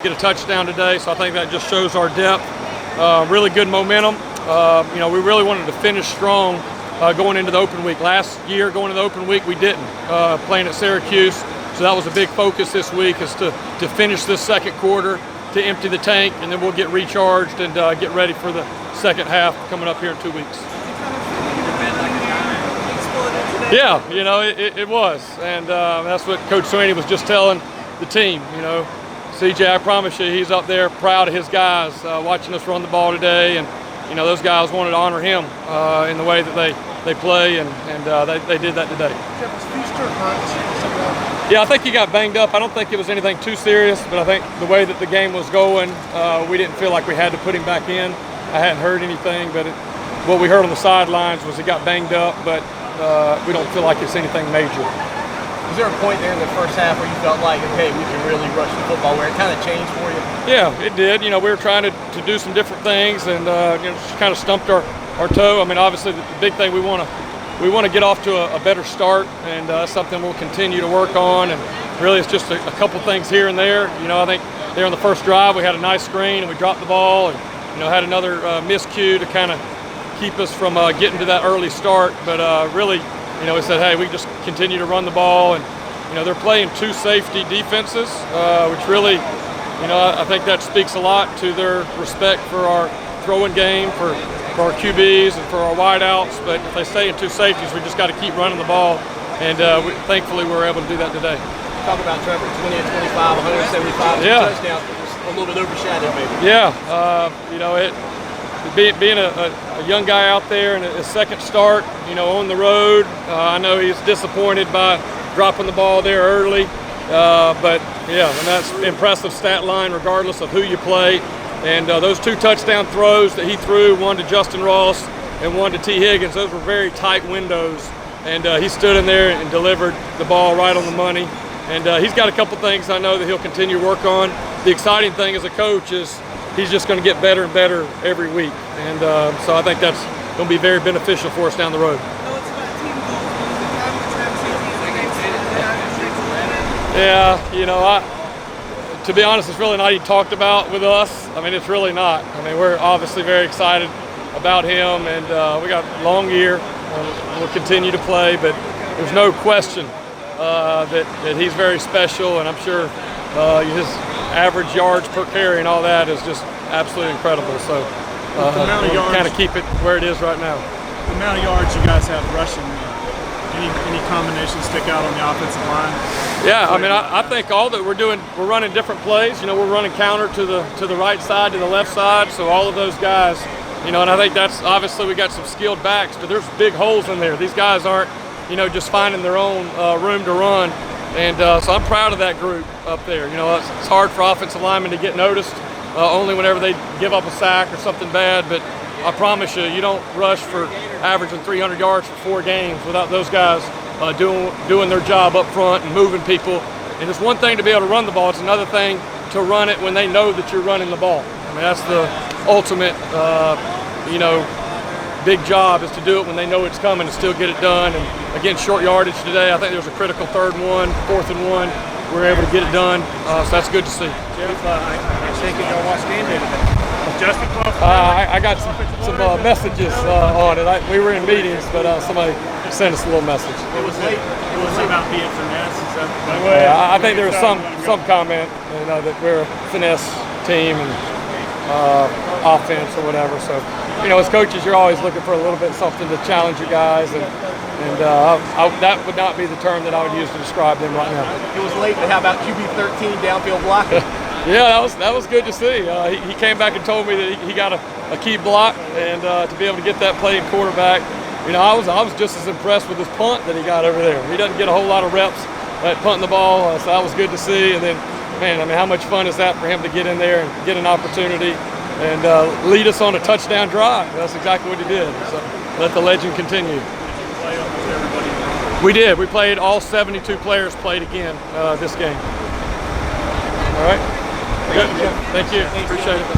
Get a touchdown today, so I think that just shows our depth. Really good momentum. We really wanted to finish strong going into the open week. Last year, going into the open week, we didn't, playing at Syracuse. So that was a big focus this week, is to finish this second quarter, to empty the tank, and then we'll get recharged and get ready for the second half coming up here in 2 weeks. Yeah, it was, and that's what Coach Sweeney was just telling the team. CJ, I promise you, he's up there proud of his guys watching us run the ball today, and those guys wanted to honor him in the way that they play, and they did that today. Yeah, I think he got banged up. I don't think it was anything too serious, but I think the way that the game was going, we didn't feel like we had to put him back in. I hadn't heard anything, but what we heard on the sidelines was he got banged up, but we don't feel like it's anything major. Was there a point there in the first half where you felt like, okay, we can really rush the football, where it kind of changed for you? Yeah, it did. We were trying to do some different things, and just kind of stumped our toe. I mean, obviously the big thing, we want to get off to a better start, and something we'll continue to work on. And really, it's just a couple things here and there. I think there on the first drive we had a nice screen and we dropped the ball, and had another miscue to kind of keep us from getting to that early start. But really, we said, hey, we just continue to run the ball, and they're playing two safety defenses, which really, I think that speaks a lot to their respect for our throwing game, for our QBs and for our wideouts. But if they stay in two safeties, we just got to keep running the ball, and thankfully we were able to do that today. Talk about Trevor, 20 and 25, 175 touchdowns, a little bit overshadowed maybe. Yeah, being a young guy out there and his second start, on the road, I know he's disappointed by dropping the ball there early, but yeah, and that's impressive stat line regardless of who you play. And those two touchdown throws that he threw, one to Justin Ross and one to T. Higgins, those were very tight windows, and he stood in there and delivered the ball right on the money. And he's got a couple things I know that he'll continue to work on. The exciting thing as a coach is he's just going to get better and better every week, and so I think that's going to be very beneficial for us down the road. Yeah, to be honest, it's really not even talked about with us. I mean, it's really not. I mean, we're obviously very excited about him, and we got a long year. We'll continue to play, but there's no question that he's very special, and I'm sure his average yards per carry and all that is just absolutely incredible. So we'll kind of keep it where it is right now. The amount of yards you guys have rushing, any combinations stick out on the offensive line? Yeah, I mean, I think all that we're running different plays. We're running counter to the right side, to the left side. So all of those guys, and I think that's obviously we got some skilled backs, but there's big holes in there. These guys aren't, just finding their own room to run. And so I'm proud of that group up there. It's hard for offensive linemen to get noticed only whenever they give up a sack or something bad. But I promise you, you don't rush for averaging 300 yards for 4 games without those guys doing their job up front and moving people. And it's one thing to be able to run the ball. It's another thing to run it when they know that you're running the ball. I mean, that's the ultimate, big job, is to do it when they know it's coming and still get it done. And again, short yardage today, I think there was a critical 3rd and 1, 4th and 1. We were able to get it done, so that's good to see. Jeff, I take it y'all watched game day today. Justin I got some messages on it. We were in meetings, but somebody sent us a little message. It was late. It was about being finesse. Is that the way? I think there was some comment, that we're a finesse team and offense or whatever. So, as coaches, you're always looking for a little bit something to challenge your guys, and that would not be the term that I would use to describe them right now. It was late, but how about QB 13 downfield blocking? Yeah, that was good to see. He came back and told me that he got a key block, and to be able to get that play in quarterback, I was just as impressed with his punt that he got over there. He doesn't get a whole lot of reps at punting the ball, so that was good to see. And then, man, I mean, how much fun is that for him to get in there and get an opportunity and lead us on a touchdown drive? That's exactly what he did. So let the legend continue. We did. We played all 72 players played again this game. All right. Good. Thank you. Appreciate it.